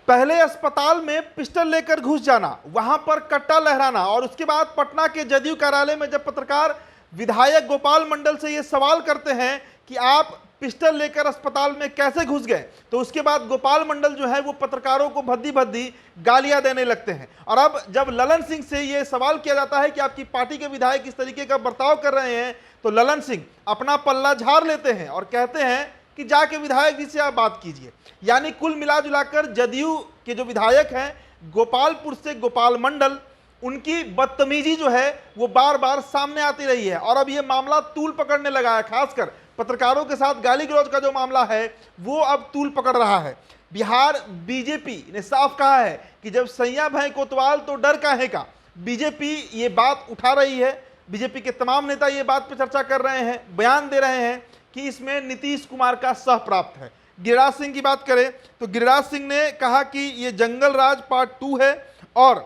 पहले अस्पताल में पिस्टल लेकर घुस जाना, वहां पर कट्टा लहराना और उसके बाद पटना के जदयू कार्यालय में जब पत्रकार विधायक गोपाल मंडल से यह सवाल करते हैं कि आप पिस्टल लेकर अस्पताल में कैसे घुस गए, तो उसके बाद गोपाल मंडल जो है वो पत्रकारों को भद्दी भद्दी गालियां देने लगते हैं। और अब जब ललन सिंह से यह सवाल किया जाता है कि आपकी पार्टी के विधायक इस तरीके का बर्ताव कर रहे हैं, तो ललन सिंह अपना पल्ला झाड़ लेते हैं और कहते हैं कि जाके विधायक जी से आप बात कीजिए। यानी कुल मिला जुलाकर जदयू के जो विधायक हैं गोपालपुर से गोपाल मंडल, उनकी बदतमीजी जो है वो बार बार सामने आती रही है और अब ये मामला तूल पकड़ने लगा है। खासकर पत्रकारों के साथ गाली गलौज का जो मामला है वो अब तूल पकड़ रहा है। बिहार बीजेपी ने साफ कहा है कि जब सैया भाई कोतवाल तो डर काहे का, बीजेपी ये बात उठा रही है। बीजेपी के तमाम नेता ये बात पर चर्चा कर रहे हैं, बयान दे रहे हैं कि इसमें नीतीश कुमार का सह प्राप्त है। गिरिराज सिंह की बात करें तो गिरिराज सिंह ने कहा कि ये जंगल राज पार्ट 2 है और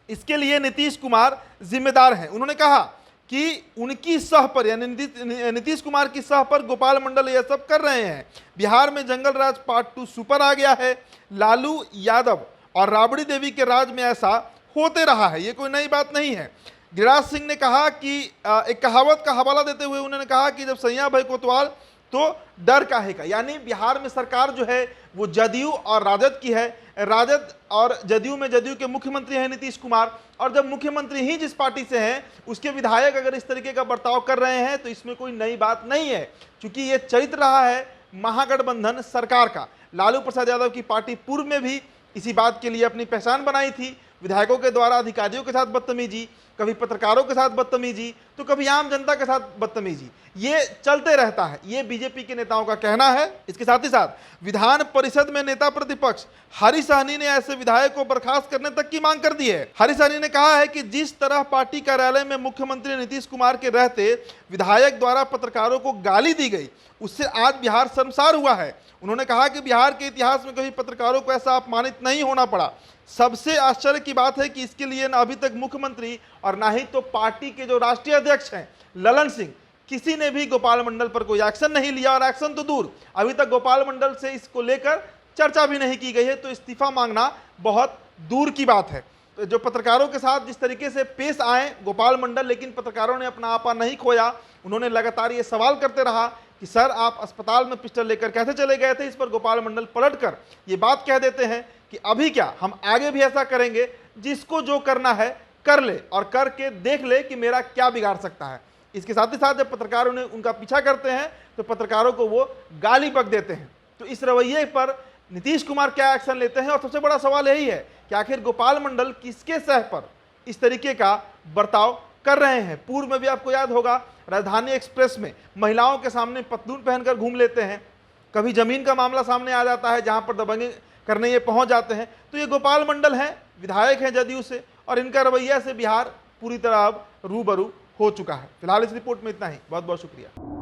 इसके लिए नीतीश कुमार जिम्मेदार हैं। उन्होंने कहा कि उनकी सह पर यानी नीतीश कुमार की सह पर गोपाल मंडल यह सब कर रहे हैं। बिहार में जंगल राज पार्ट 2 सुपर आ गया है। लालू यादव और राबड़ी देवी के राज में ऐसा होते रहा है, ये कोई नई बात नहीं है। गिरिराज सिंह ने कहा कि एक कहावत का हवाला देते हुए उन्होंने कहा कि जब सैया भाई कोतवाल तो डर काहे का, यानी बिहार में सरकार जो है वो जदयू और राजद की है। राजद और जदयू में जदयू के मुख्यमंत्री हैं नीतीश कुमार, और जब मुख्यमंत्री ही जिस पार्टी से हैं उसके विधायक अगर इस तरीके का बर्ताव कर रहे हैं तो इसमें कोई नई बात नहीं है, क्योंकि ये चरित्र रहा है महागठबंधन सरकार का। लालू प्रसाद यादव की पार्टी पूर्व में भी इसी बात के लिए अपनी पहचान बनाई थी। विधायकों के द्वारा अधिकारियों के साथ बदतमीजी, कभी पत्रकारों के साथ बदतमीजी, तो कभी आम जनता के साथ बदतमीजी, ये चलते रहता है, ये बीजेपी के नेताओं का कहना है। इसके साथ ही साथ विधान परिषद में नेता प्रतिपक्ष हरीश सहनी ने ऐसे विधायक को बर्खास्त करने तक की मांग कर दी है। हरीश सहनी ने कहा है कि जिस तरह पार्टी कार्यालय में मुख्यमंत्री नीतीश कुमार के रहते विधायक द्वारा पत्रकारों को गाली दी गई, उससे आज बिहार शर्मसार हुआ है। उन्होंने कहा कि बिहार के इतिहास में कभी पत्रकारों को ऐसा अपमानित नहीं होना पड़ा। सबसे आश्चर्य की बात है कि इसके लिए न अभी तक मुख्यमंत्री और ना ही तो पार्टी के जो राष्ट्रीय अध्यक्ष हैं ललन सिंह, किसी ने भी गोपाल मंडल पर कोई एक्शन नहीं लिया, और एक्शन तो दूर, अभी तक गोपाल मंडल से इसको लेकर चर्चा भी नहीं की गई है। तो इस्तीफा मांगना बहुत दूर की बात है। तो जो पत्रकारों के साथ जिस तरीके से पेश आए गोपाल मंडल, लेकिन पत्रकारों ने अपना आपा नहीं खोया। उन्होंने लगातार ये सवाल करते रहा कि सर आप अस्पताल में पिस्टल लेकर कैसे चले गए थे। इस पर गोपाल मंडल पलटकर ये बात कह देते हैं कि अभी क्या, हम आगे भी ऐसा करेंगे, जिसको जो करना है कर ले और करके देख ले कि मेरा क्या बिगाड़ सकता है। इसके साथ ही साथ जब पत्रकारों ने उनका पीछा करते हैं तो पत्रकारों को वो गाली बक देते हैं। तो इस रवैये पर नीतीश कुमार क्या एक्शन लेते हैं, और सबसे बड़ा सवाल यही है कि आखिर गोपाल मंडल किसके सह पर इस तरीके का बर्ताव कर रहे हैं। पूर्व में भी आपको याद होगा राजधानी एक्सप्रेस में महिलाओं के सामने पतलून पहनकर घूम लेते हैं। कभी जमीन का मामला सामने आ जाता है जहां पर दबंगे करने ये पहुंच जाते हैं। तो ये गोपाल मंडल हैं, विधायक हैं जदयू से, और इनका रवैया से बिहार पूरी तरह अब रूबरू हो चुका है। फिलहाल इस रिपोर्ट में इतना ही। बहुत बहुत शुक्रिया।